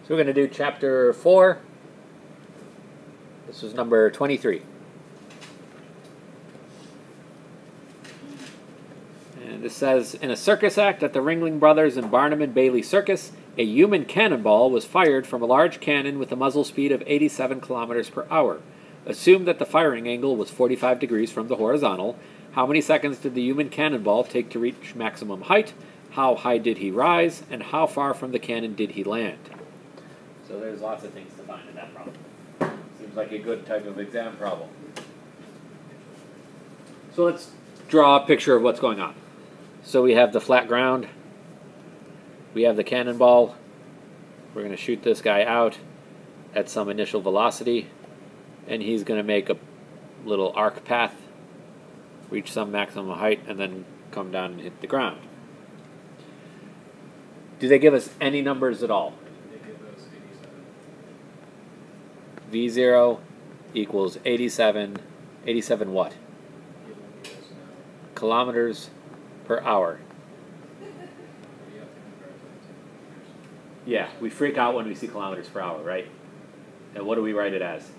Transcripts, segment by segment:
So we're going to do chapter 4. This was number 23. And this says, in a circus act at the Ringling Brothers and Barnum and Bailey Circus, a human cannonball was fired from a large cannon with a muzzle speed of 87 kilometers per hour. Assume that the firing angle was 45 degrees from the horizontal. How many seconds did the human cannonball take to reach maximum height? How high did he rise? And how far from the cannon did he land? So there's lots of things to find in that problem. Seems like a good type of exam problem. So let's draw a picture of what's going on. So we have the flat ground. We have the cannonball. We're going to shoot this guy out at some initial velocity. And he's going to make a little arc path, reach some maximum height, and then come down and hit the ground. Do they give us any numbers at all? V0 equals 87 what? Kilometers per hour. Yeah, we freak out when we see kilometers per hour, right? And what do we write it as?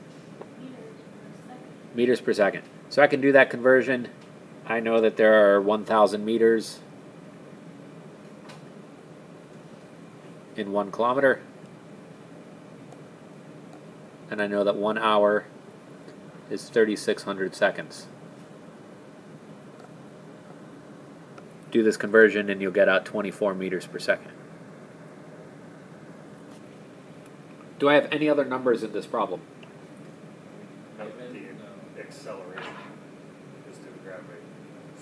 Meters per second. So I can do that conversion. I know that there are 1,000 meters in 1 kilometer. And I know that 1 hour is 3,600 seconds. Do this conversion and you'll get out 24 meters per second. Do I have any other numbers in this problem? No, the acceleration is due to gravity.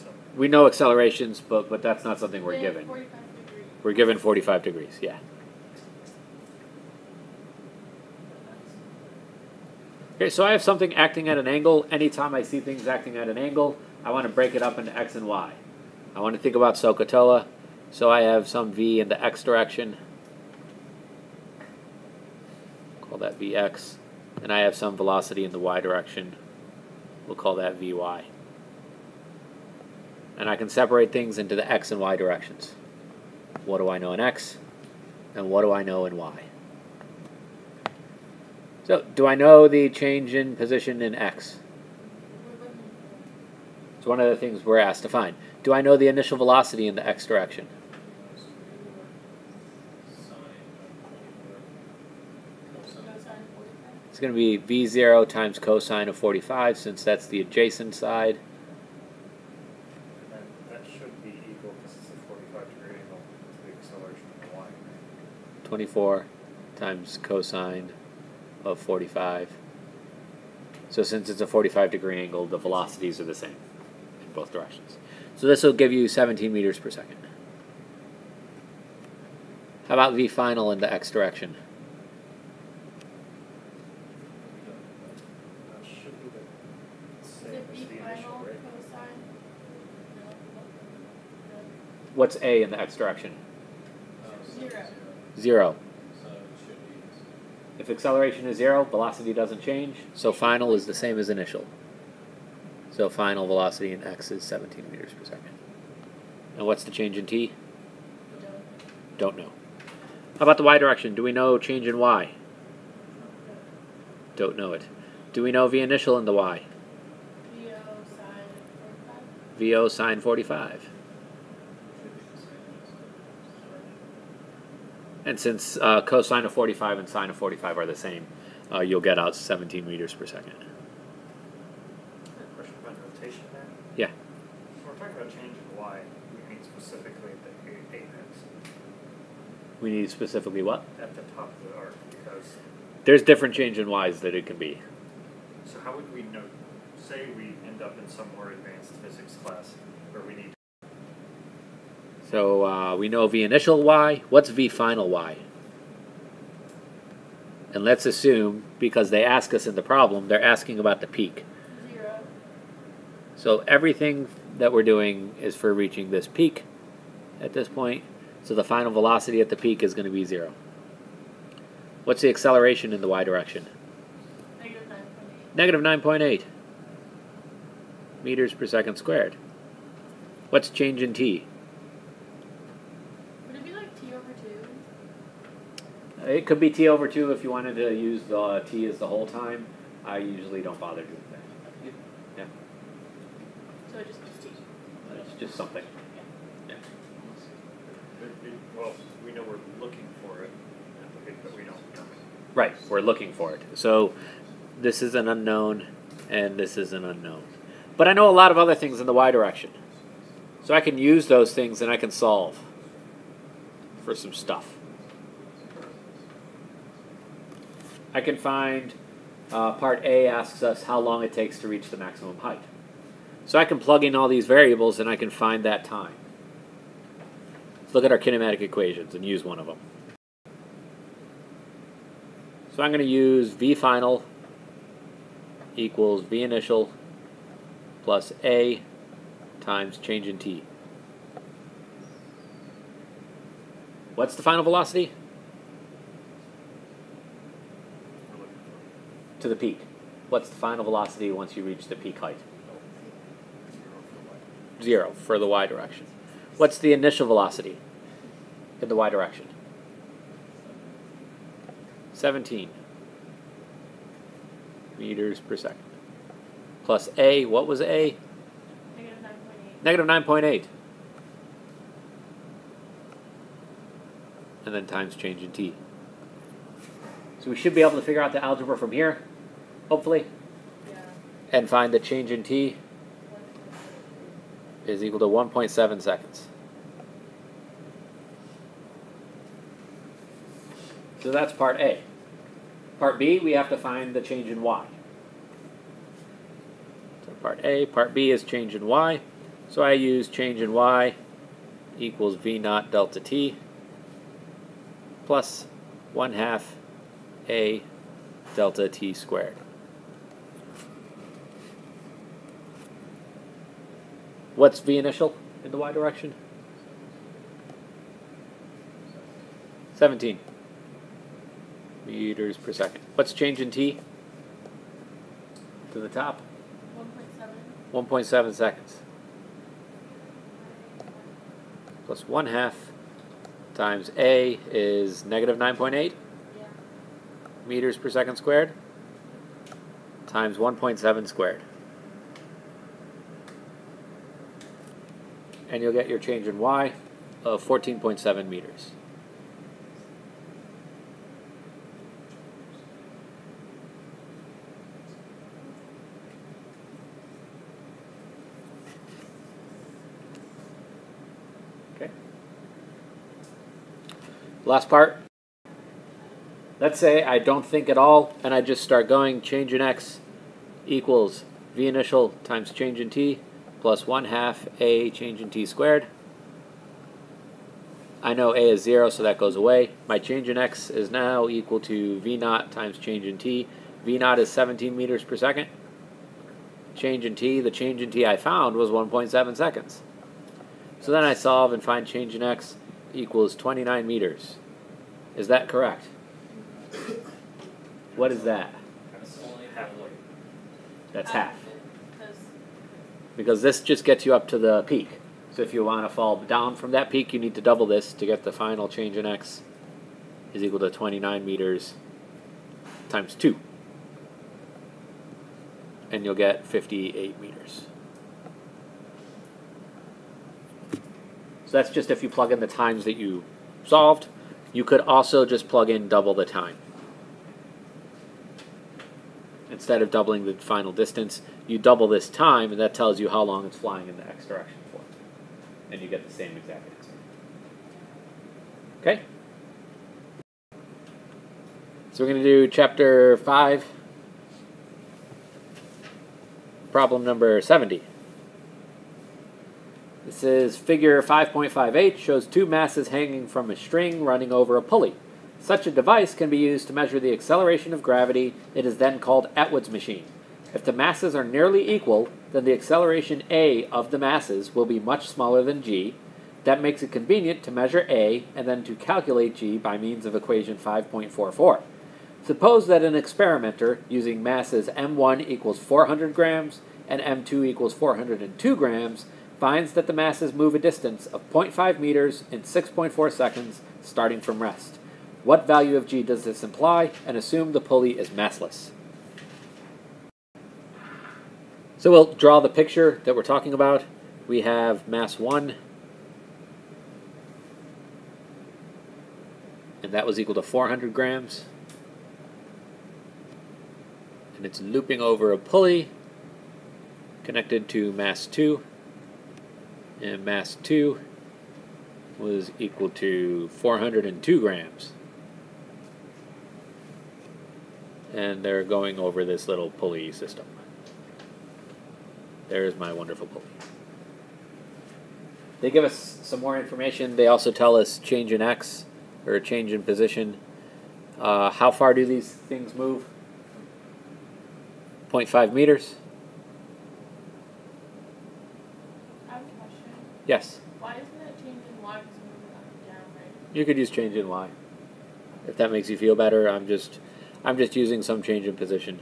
So We know accelerations, but that's not something we're given. 45 degrees. We're given 45 degrees, yeah. Okay, so I have something acting at an angle. Anytime I see things acting at an angle, I want to break it up into x and y. I want to think about SOHCAHTOA. So I have some v in the x direction. Call that vx. And I have some velocity in the y direction. We'll call that vy. And I can separate things into the x and y directions. What do I know in x? And what do I know in y? So, do I know the change in position in x? It's one of the things we're asked to find. Do I know the initial velocity in the x direction? It's going to be v0 times cosine of 45, since that's the adjacent side. and that should be equal, because it's a 45-degree angle, to the acceleration of the line. 24 times cosine of 45. So since it's a 45-degree angle, the velocities are the same in both directions. So this will give you 17 meters per second. How about v final in the x direction? That should be the Is same it as v the final initial rate. cosine? What's a in the x direction? 0. 0. If acceleration is 0, velocity doesn't change, so final is the same as initial. So final velocity in x is 17 meters per second. And what's the change in t? Don't know. How about the y direction? Do we know change in y? Don't know it. Do we know v initial in the y? VO sine 45. VO sine 45. And since cosine of 45 and sine of 45 are the same, you'll get out 17 meters per second. Question about rotation there. Yeah. So we're talking about change in y. We mean specifically the apex We need specifically what? at the top of the arc, because There's different change in y's that it can be. so how would we know? Say we end up in some more advanced physics class where we need. So we know v initial y. What's v final y? And let's assume, because they ask us in the problem, they're asking about the peak. 0. So everything that we're doing is for reaching this peak at this point. So the final velocity at the peak is going to be 0. What's the acceleration in the y direction? Negative 9.8. Negative 9.8 meters per second squared. What's change in t? Would it be like t over 2? It could be t over 2 if you wanted to use the t as the whole time. I usually don't bother doing that. Yeah, So it just goes T. it's just something. Yeah. Well, we know we're looking for it, but we don't know it. Right, we're looking for it. So this is an unknown, and this is an unknown. But I know a lot of other things in the y direction. So I can use those things and I can solve for some stuff. I can find, part A asks us how long it takes to reach the maximum height. So I can plug in all these variables and I can find that time. Let's look at our kinematic equations and use one of them. So I'm going to use V final equals V initial plus A times change in t. What's the final velocity? We're looking for To the peak. What's the final velocity once you reach the peak height? 0 for y. 0 for the y direction. What's the initial velocity in the y direction? 17 meters per second. Plus A, what was A? Negative 9.8. Negative 9.8. And then times change in t. So we should be able to figure out the algebra from here, hopefully, Yeah. and find that change in t is equal to 1.7 seconds. So that's part A. Part B, we have to find the change in y. So part A, part B is change in y. So I use change in y equals v naught delta t plus 1/2 a delta t squared. What's v initial in the y direction? 17 meters per second. What's change in t? To the top? 1.7. 1.7 seconds. Plus 1/2 times a is negative 9.8 Yeah. meters per second squared times 1.7 squared. And you'll get your change in y of 14.7 meters. Okay. Last part. Let's say I don't think at all and I just start going. Change in x equals v initial times change in t plus 1/2 a change in t squared. I know a is 0, so that goes away. My change in x is now equal to v naught times change in t. V naught is 17 meters per second. Change in t, the change in t I found was 1.7 seconds. So then I solve and find change in x equals 29 meters. Is that correct? What is that? That's halfway. That's half. Because Because this just gets you up to the peak. So if you want to fall down from that peak, you need to double this to get the final change in x is equal to 29 meters times 2. And you'll get 58 meters. So that's just if you plug in the times that you solved. You could also just plug in double the time. Instead of doubling the final distance, you double this time, and that tells you how long it's flying in the x direction for. And you get the same exact answer. Okay? So we're going to do chapter 5, problem number 70. This is figure 5.58, shows two masses hanging from a string running over a pulley. Such a device can be used to measure the acceleration of gravity. It is then called Atwood's machine. If the masses are nearly equal, then the acceleration A of the masses will be much smaller than g. That makes it convenient to measure A and then to calculate g by means of equation 5.44. Suppose that an experimenter using masses m1 equals 400 grams and m2 equals 402 grams finds that the masses move a distance of 0.5 meters in 6.4 seconds starting from rest. What value of g does this imply? And assume the pulley is massless. So we'll draw the picture that we're talking about. We have mass 1, and that was equal to 400 grams. And it's looping over a pulley connected to mass 2, and mass 2 was equal to 402 grams. And they're going over this little pulley system. There's my wonderful pulley. They give us some more information. They also tell us change in x, or change in position. How far do these things move? 0.5 meters. I have a question. Yes. Why isn't it changing y because we're moving up and down, right? You could use change in y. If that makes you feel better, I'm just using some change in position.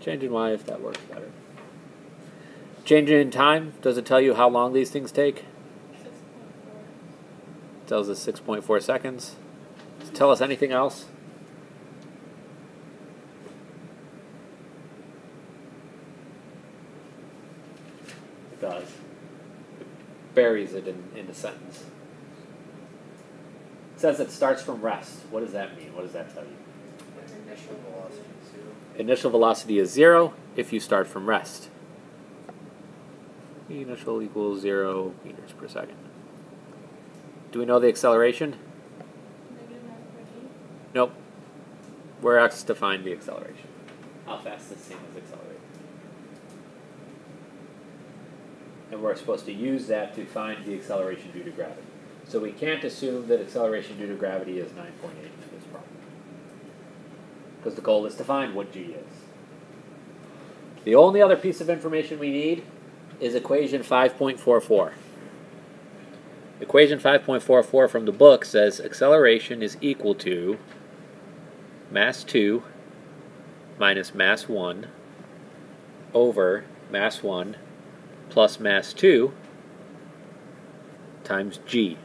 Change in y if that works better. Change in time, does it tell you how long these things take? 6.4. It tells us 6.4 seconds. Does it tell us anything else? It does. It buries it in the sentence. It says it starts from rest. What does that mean? What does that tell you? Initial velocity. Initial velocity is 0 if you start from rest. Initial equals 0 meters per second. Do we know the acceleration? Negative 9.8. Nope. We're asked to find the acceleration. How fast this thing is accelerating. And we're supposed to use that to find the acceleration due to gravity. So we can't assume that acceleration due to gravity is 9.8 in this problem. Because the goal is to find what g is. The only other piece of information we need is equation 5.44. Equation 5.44 from the book says acceleration is equal to mass 2 minus mass 1 over mass 1 plus mass 2 times g.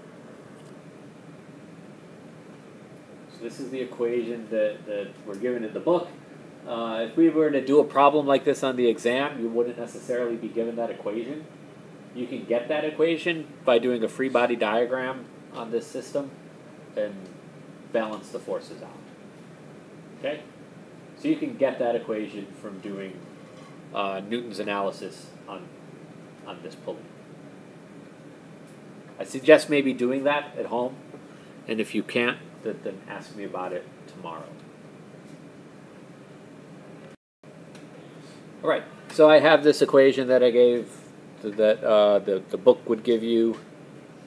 So this is the equation that we're given in the book. If we were to do a problem like this on the exam, you wouldn't necessarily be given that equation. You can get that equation by doing a free body diagram on this system and balance the forces out. Okay? So you can get that equation from doing Newton's analysis on this pulley. I suggest maybe doing that at home, and if you can't, then ask me about it tomorrow. All right, so I have this equation that I gave that the book would give you,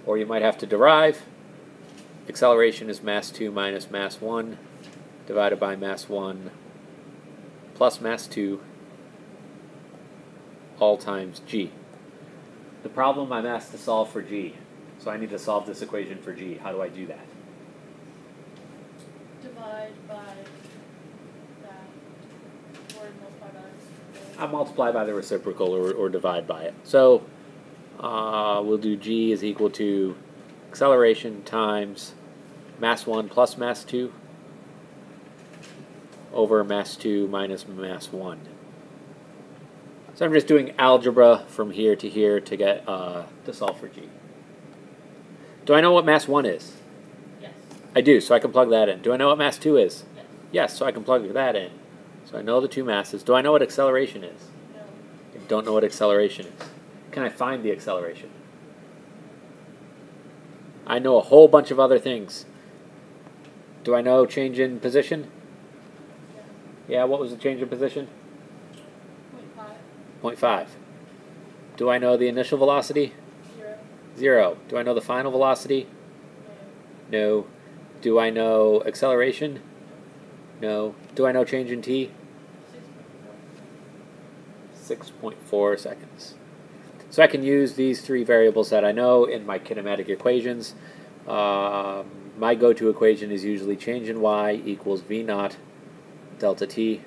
or you might have to derive. Acceleration is mass 2 minus mass 1 divided by mass 1 plus mass 2 all times g. The problem, I'm asked to solve for g. So I need to solve this equation for g. How do I do that? Divide by that. Or multiply by that. I multiply by the reciprocal or divide by it. So we'll do g is equal to acceleration times mass 1 plus mass 2 over mass 2 minus mass 1. So I'm just doing algebra from here to here to get to solve for g. Do I know what mass 1 is? Yes. I do, so I can plug that in. Do I know what mass 2 is? Yes. Yes, so I can plug that in. So I know the two masses. Do I know what acceleration is? No. I don't know what acceleration is. Can I find the acceleration? I know a whole bunch of other things. Do I know change in position? Yeah. Yeah, what was the change in position? 0.5. 0.5. Do I know the initial velocity? 0. 0. Do I know the final velocity? No. No. Do I know acceleration? No. Do I know change in t? 6.4. 6.4 seconds. So I can use these three variables that I know in my kinematic equations. My go-to equation is usually change in y equals v naught delta t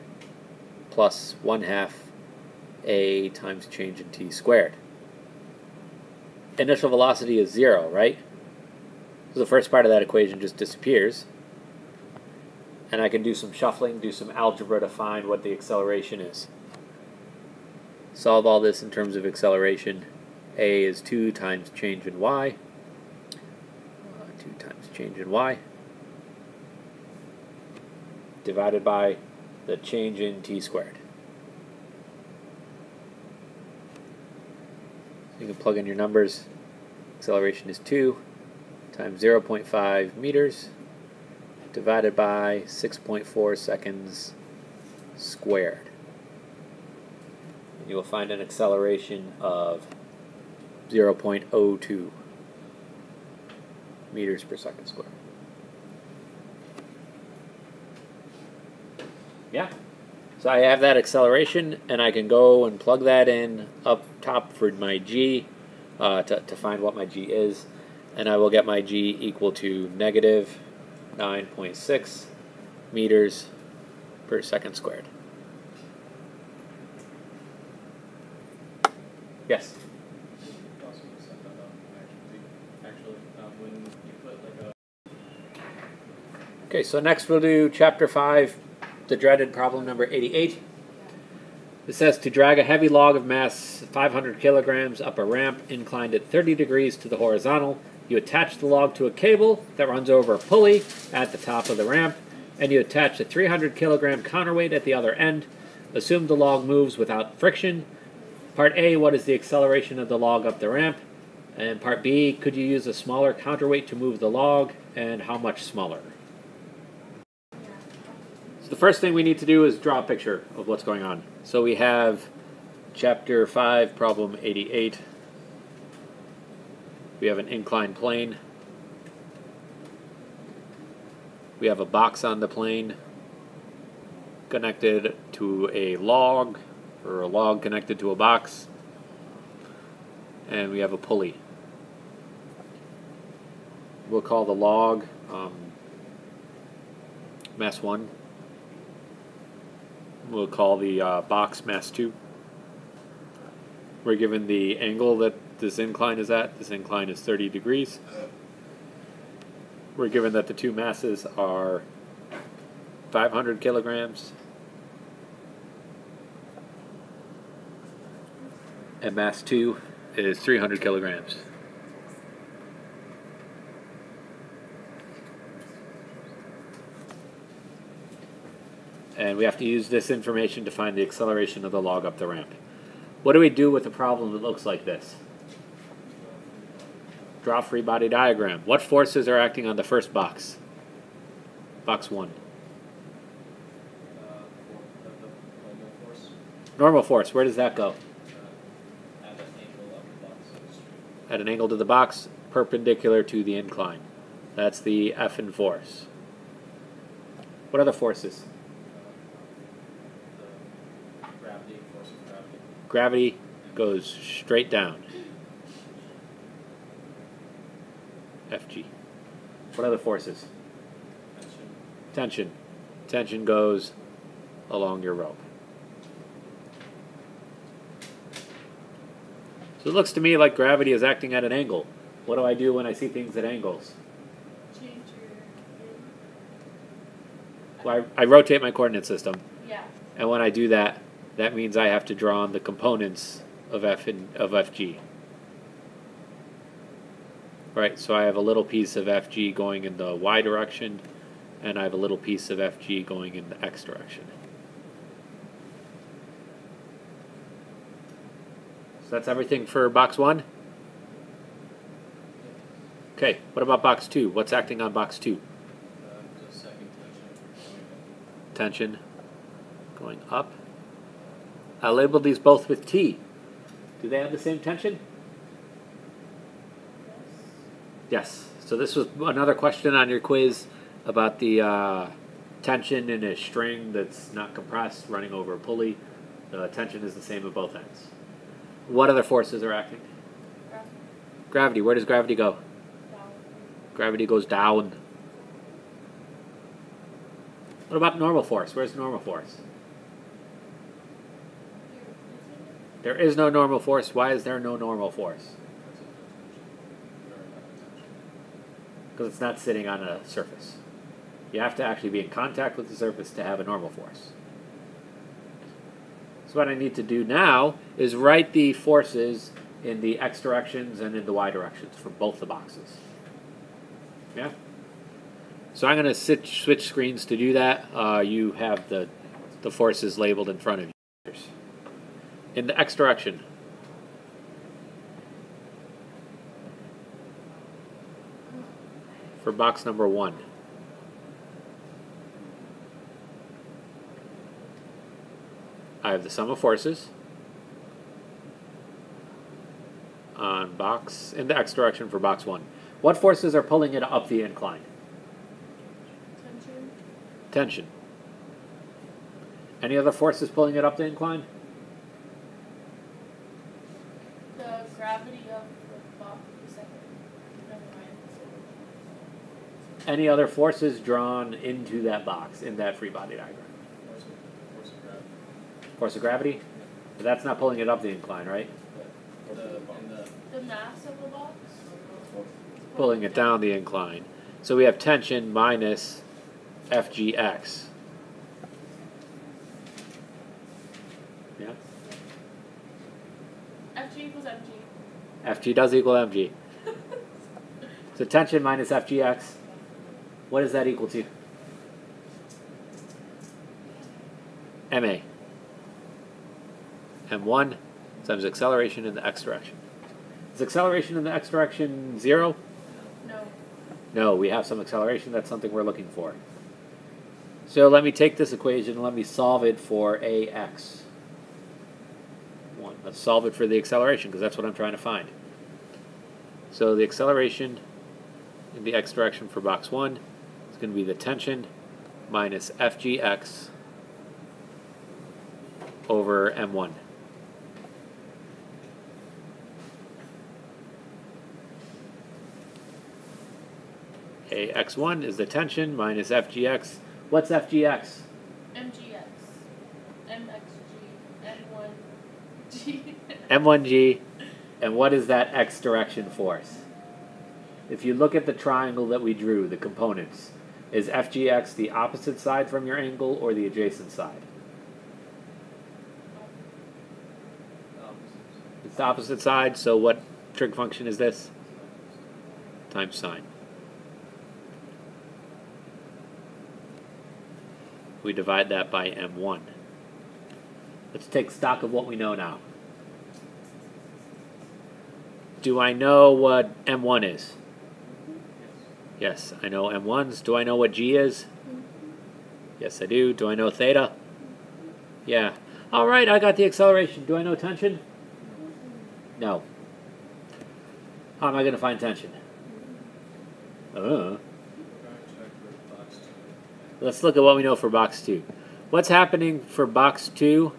plus 1/2 a times change in t squared. Initial velocity is 0, right? So the first part of that equation just disappears. And I can do some shuffling, do some algebra to find what the acceleration is. Solve all this in terms of acceleration. A is 2 times change in y. 2 times change in y. Divided by the change in t squared. So you can plug in your numbers. Acceleration is 2 times 0.5 meters divided by 6.4 seconds squared. And you will find an acceleration of 0.02 meters per second squared. Yeah. So I have that acceleration, and I can go and plug that in up top for my g to find what my g is, and I will get my g equal to negative 9.6 meters per second squared. Yes? Okay, so next we'll do Chapter 5, the dreaded problem number 88. It says to drag a heavy log of mass 500 kilograms up a ramp inclined at 30 degrees to the horizontal. You attach the log to a cable that runs over a pulley at the top of the ramp, and you attach a 300 kilogram counterweight at the other end. Assume the log moves without friction. Part A, what is the acceleration of the log up the ramp? And part B, could you use a smaller counterweight to move the log, and how much smaller? So the first thing we need to do is draw a picture of what's going on. So we have Chapter 5, Problem 88. We have an inclined plane. We have a box on the plane connected to a log, or a log connected to a box. And we have a pulley. We'll call the log mass 1. We'll call the box mass 2. We're given the angle that this incline is at. This incline is 30 degrees. We're given that the two masses are 500 kilograms and mass 2 is 300 kilograms. And we have to use this information to find the acceleration of the log up the ramp. What do we do with a problem that looks like this? Draw a free body diagram. What forces are acting on the first box? Box 1. Normal force. Where does that go? At an angle to the box, perpendicular to the incline. That's the F in force. What other forces? Gravity goes straight down. Fg. What other forces? Tension. Tension goes along your rope. So it looks to me like gravity is acting at an angle. What do I do when I see things at angles? Change your. Well, I rotate my coordinate system. Yeah. And when I do that, that means I have to draw on the components of Fg. Right, so I have a little piece of Fg going in the y direction, and I have a little piece of Fg going in the x direction. So that's everything for box 1? Okay, what about box 2? What's acting on box 2? The second Tension going up. I labeled these both with T. Do they have the same tension? Yes. So this was another question on your quiz about the tension in a string that's not compressed running over a pulley. The tension is the same at both ends. What other forces are acting? Gravity. Where does gravity go? Down. Gravity goes down. What about normal force? Where's normal force? There is no normal force. Why is there no normal force? because it's not sitting on a surface. You have to actually be in contact with the surface to have a normal force. So what I need to do now is write the forces in the x directions and in the y directions for both the boxes. Yeah? So I'm going to switch screens to do that. You have the forces labeled in front of you. In the x direction, for box number 1, I have the sum of forces on box in the x direction for box 1. What forces are pulling it up the incline? Tension. Tension. Any other forces pulling it up the incline? The gravity of the box. The second. Never mind. Any other forces drawn into that box in that free body diagram? Force of gravity? But that's not pulling it up the incline, right? The mass of the box. Pulling it down the incline. So we have tension minus FGX. Yeah? Fg equals mg. FG does equal mg. So tension minus FGX, what does that equal to? MA. M1 times acceleration in the x direction. Is acceleration in the x direction 0? No. No, we have some acceleration. That's something we're looking for. So let me take this equation and let me solve it for AX. Let's solve it for the acceleration because that's what I'm trying to find. So the acceleration in the x direction for box 1 is going to be the tension minus FGX over M1. AX1 is the tension minus FGX. What's FGX? mgx. mxg. m1g. M1G. And what is that x direction force? If you look at the triangle that we drew, the components, is FGX the opposite side from your angle or the adjacent side? It's the opposite side, so what trig function is this? Times sine. We divide that by M1. Let's take stock of what we know now. Do I know what M1 is? Yes, I know M1's. Do I know what G is? Yes, I do. Do I know theta? Yeah. All right, I got the acceleration. Do I know tension? No. How am I going to find tension? Let's look at what we know for box 2. What's happening for box 2?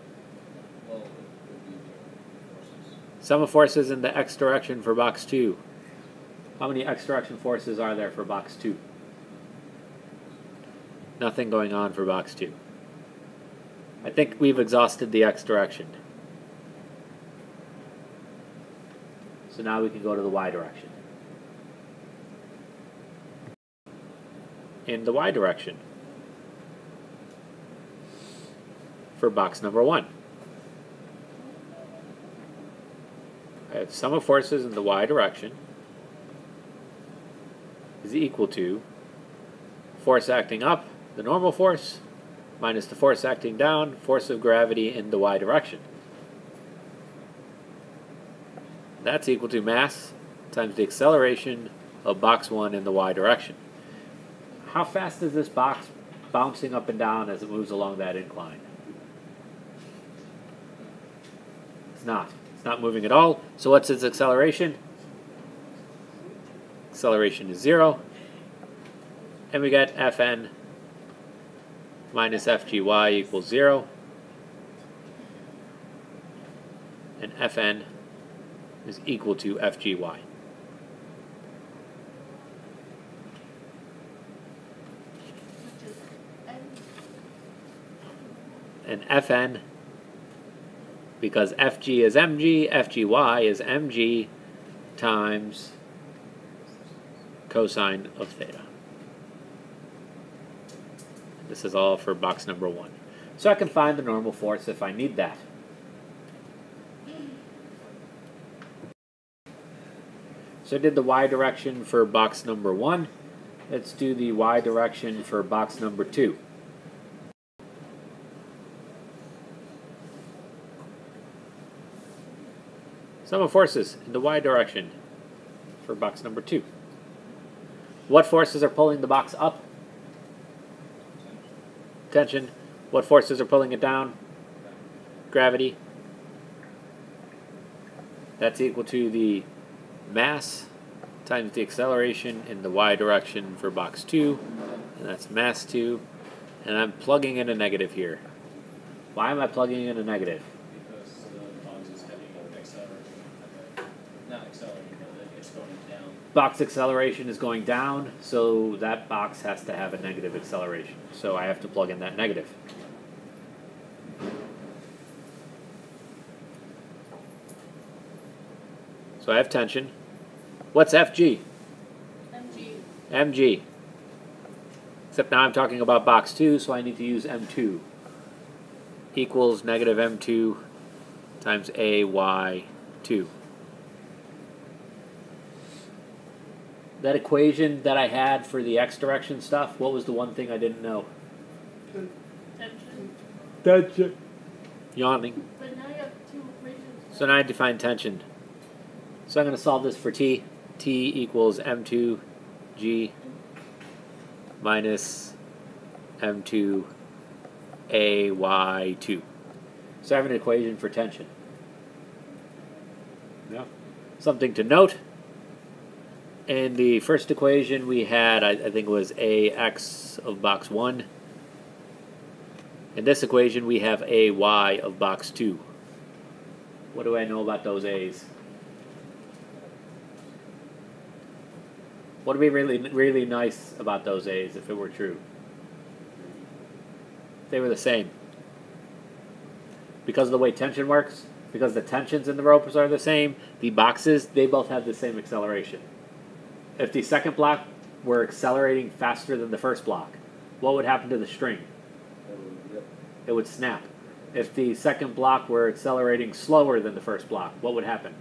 Sum of forces in the x direction for box 2. How many x direction forces are there for box 2? Nothing going on for box 2. I think we've exhausted the x direction. So now we can go to the y direction. In the y direction, for box number 1, I have sum of forces in the y direction is equal to force acting up, the normal force, minus the force acting down, force of gravity in the y direction. That's equal to mass times the acceleration of box 1 in the y direction. How fast is this box bouncing up and down as it moves along that incline? It's not. It's not moving at all. So what's its acceleration? Acceleration is 0. And we get Fn minus Fgy equals 0. And Fn is equal to Fgy. And Fn, because Fg is mg, Fgy is mg times cosine of theta. This is all for box number 1. So I can find the normal force if I need that. So I did the y direction for box number 1. Let's do the y direction for box number 2. Sum of forces in the y direction for box number 2. What forces are pulling the box up? Tension. What forces are pulling it down? Gravity. That's equal to the mass times the acceleration in the y direction for box 2, and that's mass 2, and I'm plugging in a negative here. Why am I plugging in a negative? Because the box is heading accelerating. Not accelerating, but it's going down. Box acceleration is going down, so that box has to have a negative acceleration. So I have to plug in that negative. So I have tension. What's Fg? MG. Mg. Except now I'm talking about box 2, so I need to use M2. Equals negative M2 times AY2. That equation that I had for the x direction stuff, what was the one thing I didn't know? Tension. Tension. Yawning. But now you have two equations. So now I define tension. So I'm going to solve this for T. T equals M2G minus M2 AY2. So I have an equation for tension. Yeah. Something to note. In the first equation we had, I think it was AX of box 1. In this equation we have AY of box 2. What do I know about those A's? What would be really nice about those A's if it were true? If they were the same. Because of the way tension works, because the tensions in the ropes are the same, the boxes, they both have the same acceleration. If the second block were accelerating faster than the first block, what would happen to the string? It would snap. If the second block were accelerating slower than the first block, what would happen?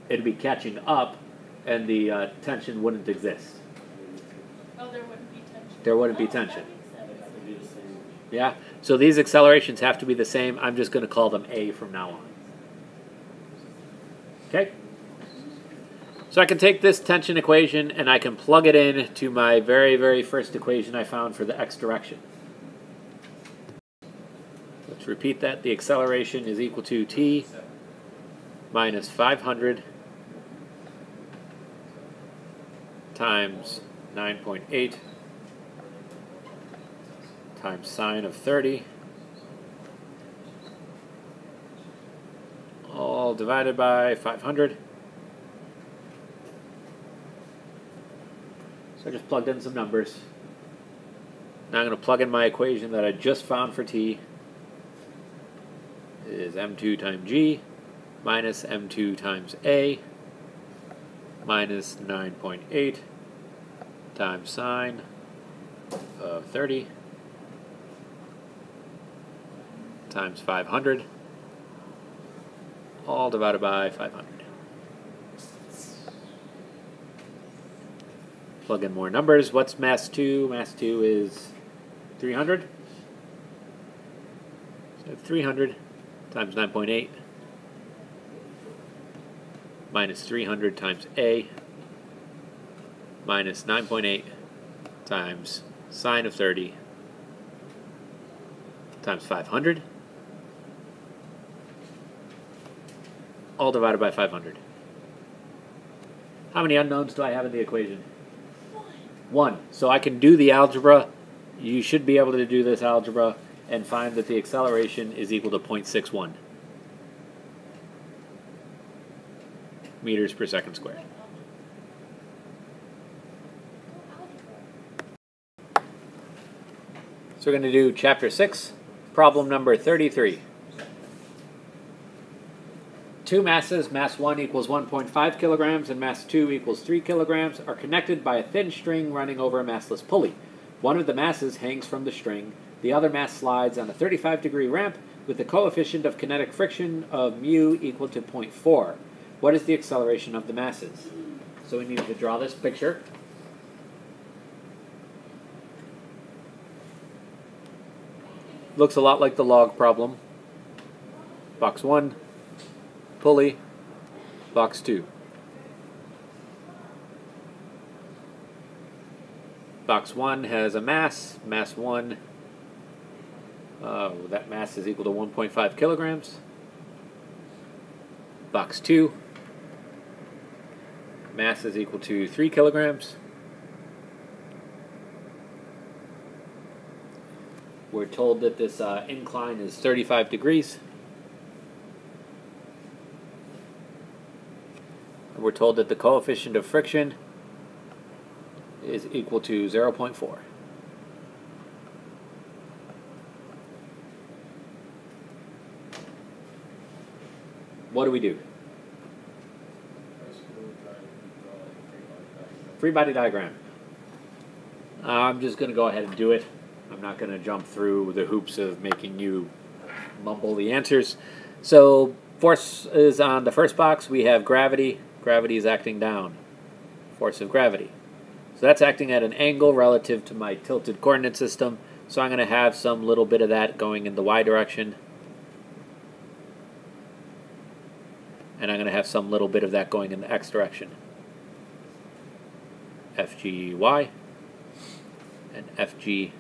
It'd be catching up, and the tension wouldn't exist. Oh, there wouldn't be tension. There wouldn't be Oh, tension. that makes sense. Yeah? So these accelerations have to be the same. I'm just going to call them A from now on. Okay? So I can take this tension equation and I can plug it in to my very first equation I found for the x direction. Let's repeat that. The acceleration is equal to T minus 500 times 9.8 times sine of 30, all divided by 500. So I just plugged in some numbers. Now I'm going to plug in my equation that I just found for T. It is M2 times G minus M2 times A minus 9.8 times sine of 30 times 500, all divided by 500. Plug in more numbers. What's mass 2? Mass 2 is 300. So 300 times 9.8 minus 300 times A minus 9.8 times sine of 30 times 500, all divided by 500. How many unknowns do I have in the equation? 1. So I can do the algebra. You should be able to do this algebra and find that the acceleration is equal to 0.61 meters per second squared. So we're going to do chapter 6, problem number 33. two masses, mass 1 equals 1.5 kilograms and mass 2 equals 3 kilograms, are connected by a thin string running over a massless pulley. One of the masses hangs from the string, the other mass slides on a 35-degree ramp with the coefficient of kinetic friction of mu equal to 0.4. What is the acceleration of the masses? So we need to draw this picture. Looks a lot like the log problem. Box 1, pulley, box 2. Box 1 has a mass 1. That mass is equal to 1.5 kilograms. Box 2, mass is equal to 3 kilograms. We're told that this incline is 35 degrees. And we're told that the coefficient of friction is equal to 0.4. What do we do? Free body diagram. I'm just going to go ahead and do it. I'm not going to jump through the hoops of making you mumble the answers. So force is on the first box. We have gravity. Gravity is acting down. Force of gravity. So that's acting at an angle relative to my tilted coordinate system. So I'm going to have some little bit of that going in the y direction. And I'm going to have some little bit of that going in the x direction. FGY and FGX.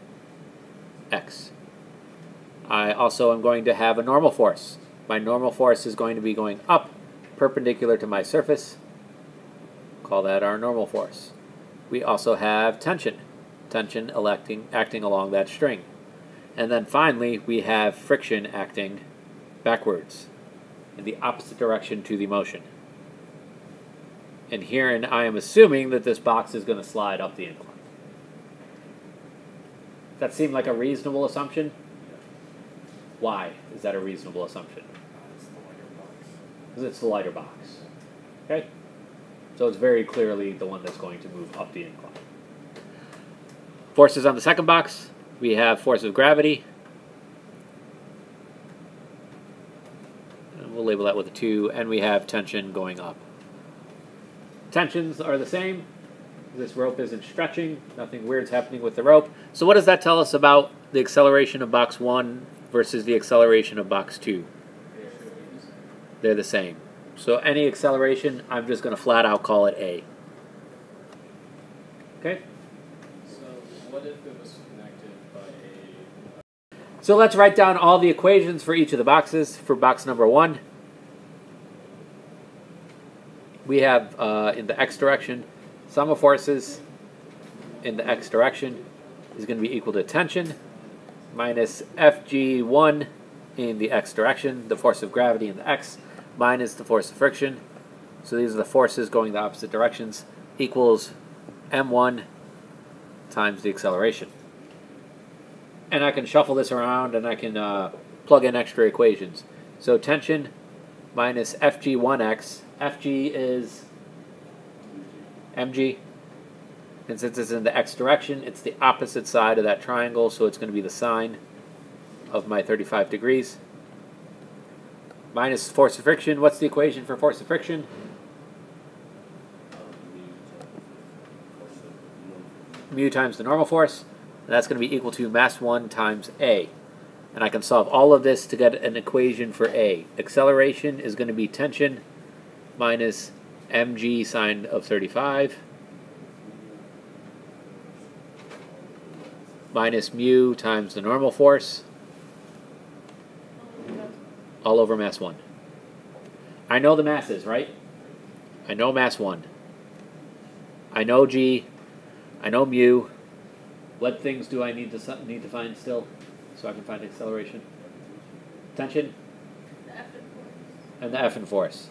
I also am going to have a normal force. My normal force is going to be going up, perpendicular to my surface. Call that our normal force. We also have tension. Tension acting along that string. And then finally, we have friction acting backwards, in the opposite direction to the motion. And herein, I am assuming that this box is going to slide up the incline. Does that seem like a reasonable assumption? Why is that a reasonable assumption? It's the lighter box. Because it's the lighter box. Okay? So it's very clearly the one that's going to move up the incline. Forces on the second box. We have force of gravity. And we'll label that with a 2. And we have tension going up. Tensions are the same. This rope isn't stretching. Nothing weird's happening with the rope. So what does that tell us about the acceleration of box 1 versus the acceleration of box 2? They're the same. So any acceleration, I'm just going to flat out call it A. Okay? So what if it was connected by a... So let's write down all the equations for each of the boxes. For box number 1, we have in the x direction, sum of forces in the x direction is going to be equal to tension minus Fg1 in the x direction, the force of gravity in the x, minus the force of friction. So these are the forces going the opposite directions, equals m1 times the acceleration. And I can shuffle this around and I can plug in extra equations. So tension minus Fg1x. Fg is mg. And since it's in the x direction, it's the opposite side of that triangle, so it's going to be the sine of my 35 degrees. Minus force of friction. What's the equation for force of friction? Mu times the normal force. And that's going to be equal to mass 1 times A. And I can solve all of this to get an equation for A. Acceleration is going to be tension minus mg sine of 35 minus mu times the normal force all over mass 1. I know the masses, right? I know mass 1. I know g. I know mu. What things do I need to find still so I can find acceleration? Tension? And the F in force.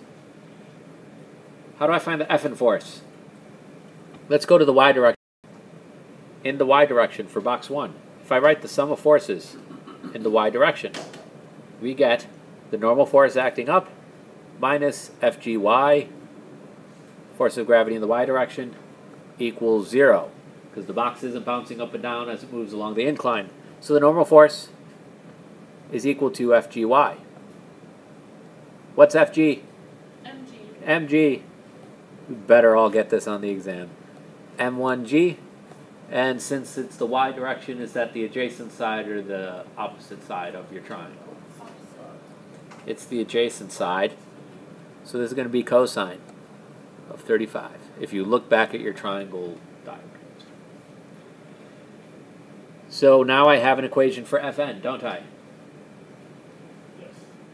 How do I find the F in force? Let's go to the y direction. In the y direction for box 1, if I write the sum of forces in the y direction, we get the normal force acting up minus FGY, force of gravity in the y direction, equals 0, because the box isn't bouncing up and down as it moves along the incline. So the normal force is equal to FGY. What's FG? MG. MG. We better all get this on the exam. M1G. And since it's the y direction, is that the adjacent side or the opposite side of your triangle? It's the adjacent side. So this is going to be cosine of 35 if you look back at your triangle diagram. So now I have an equation for Fn, don't I? Yes.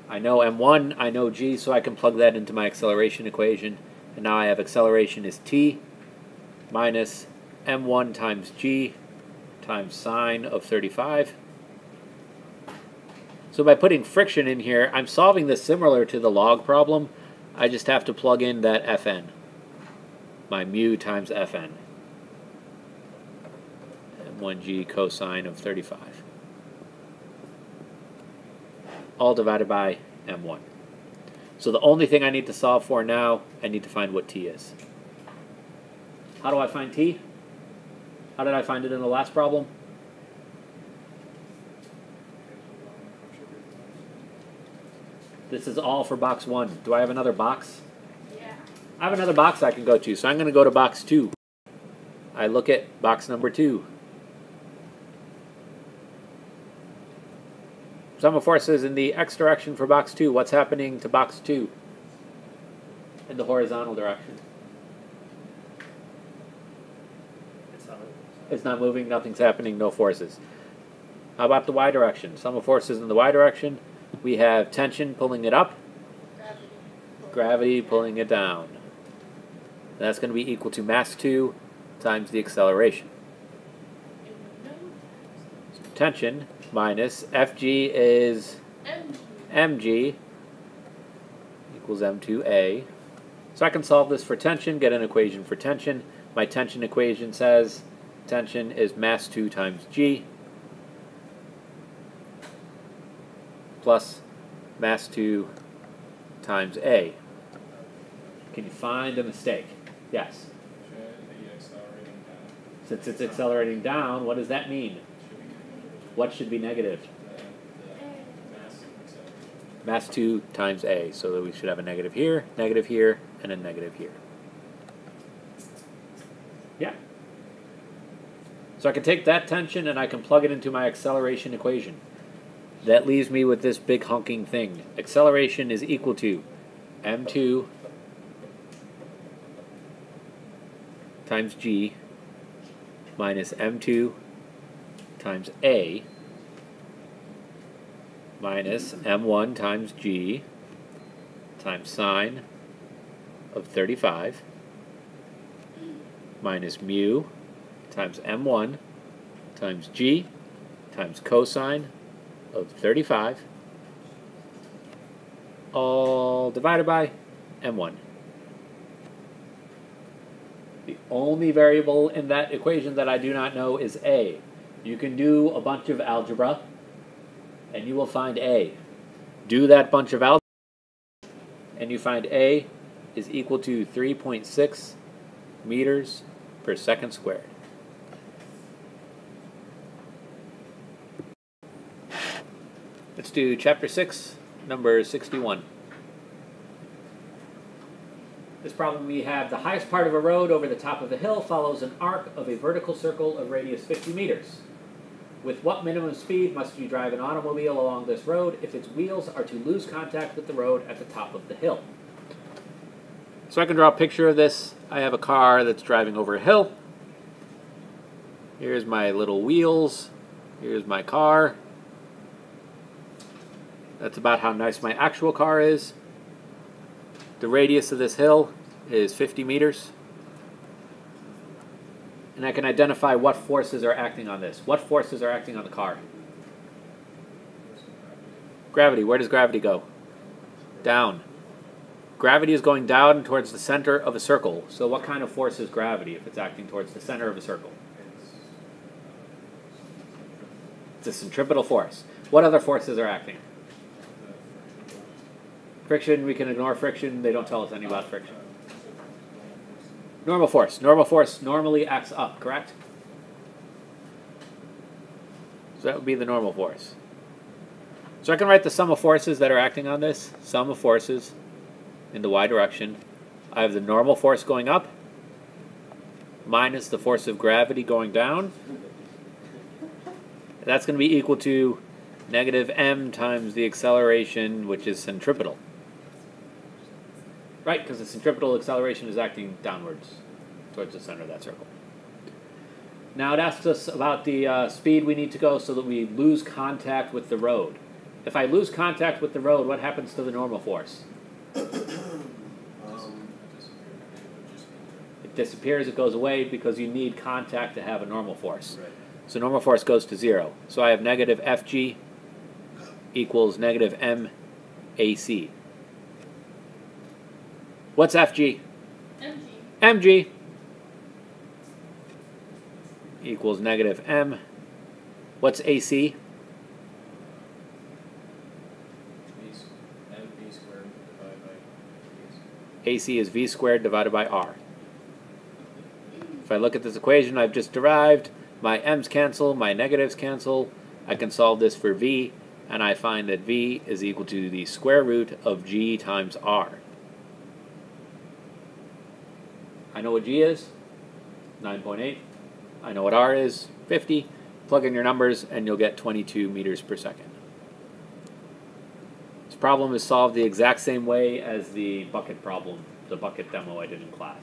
I know m1, I know g, so I can plug that into my acceleration equation. And now I have acceleration is t minus m1 times g times sine of 35. So by putting friction in here, I'm solving this similar to the log problem. I just have to plug in that Fn, my mu times Fn. M1g cosine of 35. All divided by m1. So the only thing I need to solve for now, I need to find what t is. How do I find t? How did I find it in the last problem? This is all for box 1. Do I have another box? Yeah. I have another box I can go to, so I'm going to go to box 2. I look at box number 2. Sum of forces in the x direction for box 2. What's happening to box 2? In the horizontal direction. It's not moving, nothing's happening, no forces. How about the y direction? Sum of forces in the y direction. We have tension pulling it up, gravity pulling it down. That's going to be equal to mass 2 times the acceleration. So tension minus Fg is mg equals m2a. So I can solve this for tension, get an equation for tension. My tension equation says tension is mass 2 times g plus mass 2 times a. Can you find a mistake? Yes. Should it be accelerating down? Since it's accelerating down, what does that mean? Should be negative. What should be negative? The mass of acceleration. Mass 2 times a. So that we should have a negative here, and a negative here. Yeah. So I can take that tension and I can plug it into my acceleration equation. That leaves me with this big honking thing. Acceleration is equal to m2 times g minus m2 times a minus m1 times g times sine of 35 minus mu times m1 times g times cosine of 35, all divided by m1. The only variable in that equation that I do not know is a. You can do a bunch of algebra, and you will find a. Do that bunch of algebra, and you find a is equal to 3.6 meters per second squared. Let's do chapter 6, number 61. This problem we have the highest part of a road over the top of a hill follows an arc of a vertical circle of radius 50 meters. With what minimum speed must you drive an automobile along this road if its wheels are to lose contact with the road at the top of the hill? So I can draw a picture of this. I have a car that's driving over a hill. Here's my little wheels. Here's my car. That's about how nice my actual car is. The radius of this hill is 50 meters. And I can identify what forces are acting on this. What forces are acting on the car? Gravity. Where does gravity go? Down. Gravity is going down towards the center of a circle. So what kind of force is gravity if it's acting towards the center of a circle? It's a centripetal force. What other forces are acting? Friction, we can ignore friction. They don't tell us anything about friction. Normal force. Normal force normally acts up, correct? So that would be the normal force. So I can write the sum of forces that are acting on this. Sum of forces in the y direction. I have the normal force going up minus the force of gravity going down. That's going to be equal to negative m times the acceleration, which is centripetal. Right, because the centripetal acceleration is acting downwards towards the center of that circle. Now it asks us about the speed we need to go so that we lose contact with the road. If I lose contact with the road, what happens to the normal force? It disappears, it goes away, because you need contact to have a normal force. Right. So normal force goes to 0. So I have negative Fg equals negative MAC. What's Fg? MG. Mg equals negative M. What's AC? mv squared divided by AC is V squared divided by R. If I look at this equation I've just derived, my m's cancel, my negatives cancel. I can solve this for V, and I find that V is equal to the square root of G times R. I know what G is, 9.8. I know what R is, 50. Plug in your numbers and you'll get 22 meters per second. This problem is solved the exact same way as the bucket problem, the bucket demo I did in class.